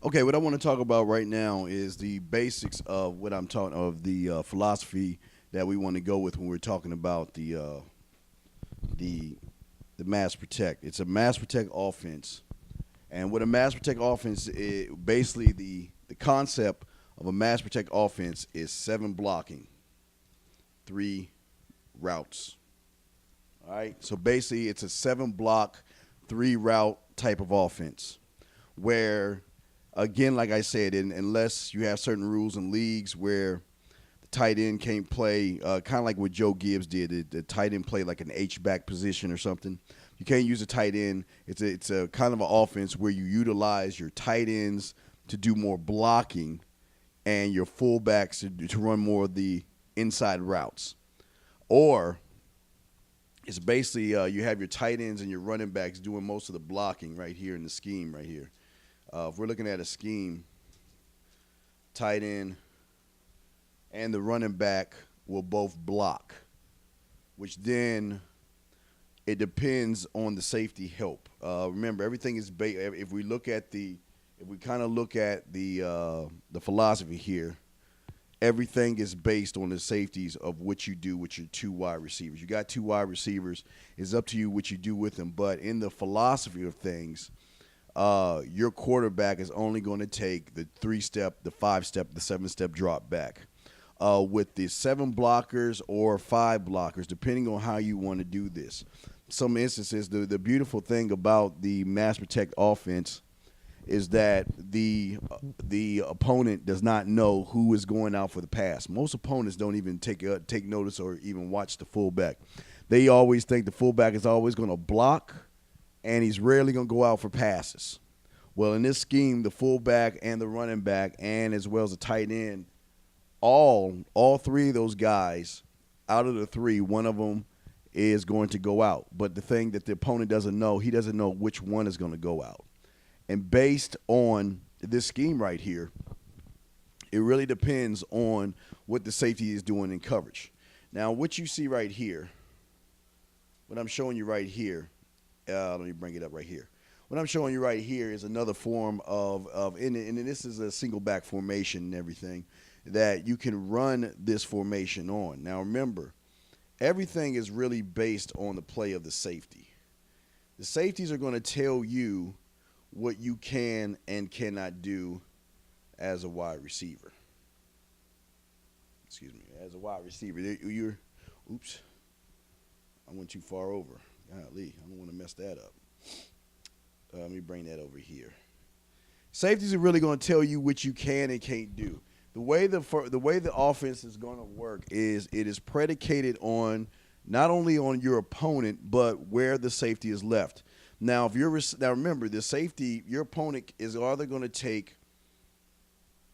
Okay, what I want to talk about right now is the basics of what I'm talking of the philosophy that we want to go with when we're talking about the the mass protect. It's a mass protect offense, and what a mass protect offense is basically the concept of a mass protect offense is 7 blocking, 3 routes. All right, so basically it's a 7 block, 3 route type of offense where again, like I said, unless you have certain rules and leagues where the tight end can't play, kind of like what Joe Gibbs did, the tight end play like an H back position or something. You can't use a tight end. It's a kind of an offense where you utilize your tight ends to do more blocking and your fullbacks to run more of the inside routes. Or it's basically you have your tight ends and your running backs doing most of the blocking right here in the scheme right here. If we're looking at a scheme, tight end and the running back will both block, which then it depends on the safety help. Remember, everything is if we look at if we kind of look at the philosophy here, everything is based on the safeties of what you do with your 2 wide receivers. You got 2 wide receivers. It's up to you what you do with them. But in the philosophy of things, your quarterback is only going to take the 3-step, the 5-step, the 7-step drop back. With the 7 blockers or 5 blockers, depending on how you want to do this. Some instances, the beautiful thing about the mass protect offense is that the opponent does not know who is going out for the pass. Most opponents don't even take notice or even watch the fullback. They always think the fullback is always going to block, and he's rarely going to go out for passes. Well, in this scheme, the fullback and the running back, and as well as the tight end, all 3 of those guys, out of the 3, one of them is going to go out. But the thing that the opponent doesn't know, he doesn't know which one is going to go out. And based on this scheme right here, it really depends on what the safety is doing in coverage. Now, what you see right here, what I'm showing you right here, let me bring it up right here. What I'm showing you right here is another form and this is a single back formation and everything that you can run this formation on. Now, remember, everything is really based on the play of the safety. The safeties are going to tell you what you can and cannot do as a wide receiver. Excuse me, as a wide receiver. Oops, I went too far over. Golly, I don't want to mess that up. Let me bring that over here. Safeties are really going to tell you what you can and can't do. The way the offense is going to work is it is predicated on not only on your opponent but where the safety is left. Now, now remember, the safety, your opponent is either going to take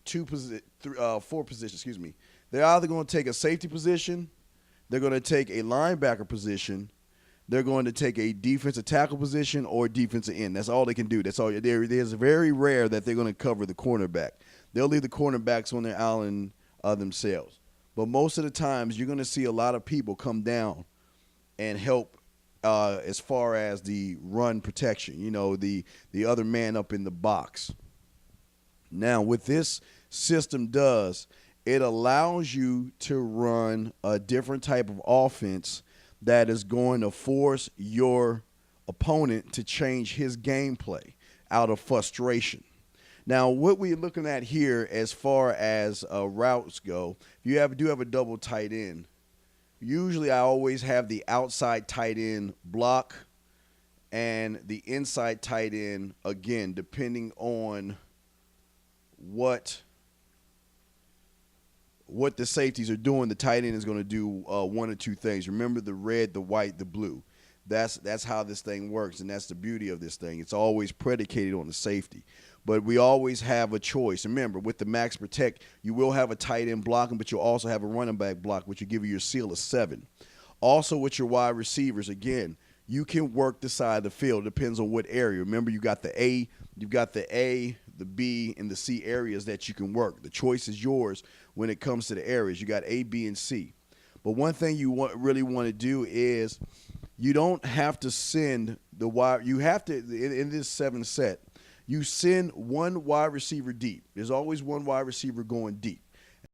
4 positions. Excuse me. They're either going to take a safety position, they're going to take a linebacker position, they're going to take a defensive tackle position or defensive end. That's all they can do. That's all. It's very rare that they're going to cover the cornerback. They'll leave the cornerbacks on their island themselves. But most of the times, you're going to see a lot of people come down and help as far as the run protection, the other man up in the box. Now, what this system does, it allows you to run a different type of offense that is going to force your opponent to change his gameplay out of frustration. Now, what we're looking at here as far as routes go, if you do have a double tight end, usually I always have the outside tight end block and the inside tight end, again, depending on what the safeties are doing, the tight end is going to do 1 or 2 things. Remember the red, the white, the blue. That's how this thing works, and that's the beauty of this thing. It's always predicated on the safety. But we always have a choice. Remember, with the max protect, you will have a tight end blocking, but you'll also have a running back block, which will give you your seal of 7. Also, with your wide receivers, again, you can work the side of the field. It depends on what area. Remember, you've got the A, the B, and the C areas that you can work. The choice is yours when it comes to the areas. You got A, B, and C. But one thing you really want to do is you don't have to send the wide. You have to, in this 7 set, You send one wide receiver deep. There's always one wide receiver going deep.